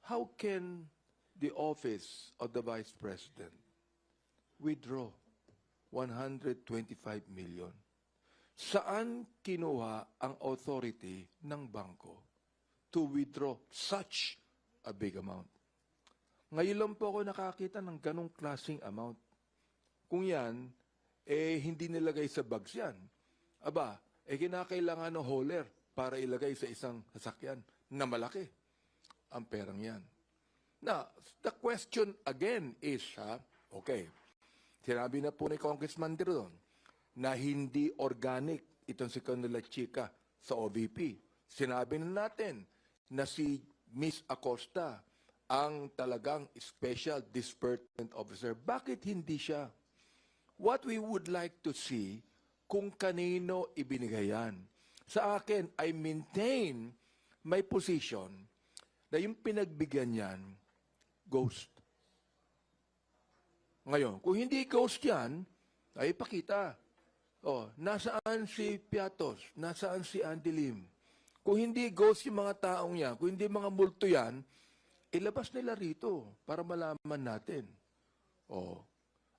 how can the office of the Vice President withdraw 125 million? Saan kinuha ang authority ng bangko to withdraw such a big amount? Ngayon lang po ako nakakita ng ganong klaseng amount. Kung yan, hindi nilagay sa bags yan. Aba, kinakailangan ng hauler para ilagay sa isang sasakyan na malaki ang perang yan. Now, the question again is, okay, sinabi na po ni Congressman Diron na hindi organic itong si Canela Chica sa OVP. Sinabi na natin na si Miss Acosta ang talagang special disbursement officer. Bakit hindi siya? What we would like to see kung kanino ibinigay yan. Sa akin, I maintain my position na yung pinagbigyan yan, ghost. Ngayon, kung hindi ghost yan, ay ipakita. Nasaan si Piatos? Nasaan si Andy Lim? Kung hindi ghost yung mga taong yan, kung hindi mga multo yan, ilabas nila rito para malaman natin.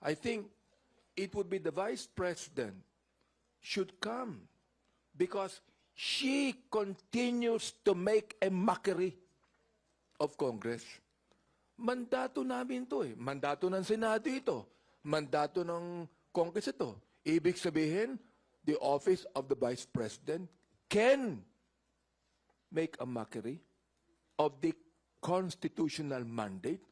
I think it would be the Vice President should come because she continues to make a mockery of Congress. Mandato namin to Mandato ng Senado ito. Mandato ng Congress ito. Ibig sabihin, the office of the Vice President can make a mockery of the constitutional mandate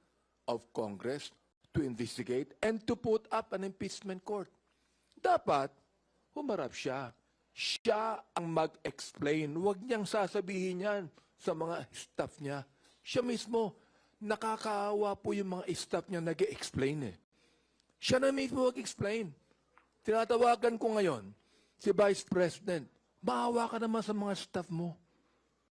of Congress to investigate and to put up an impeachment court. Dapat, humarap siya. Siya ang mag-explain. Huwag niyang sasabihin yan sa mga staff niya. Siya mismo, nakakaawa po yung mga staff niya nag-explain Siya na mismo mag-explain. Tinatawagan ko ngayon, si Vice President, maawa ka naman sa mga staff mo.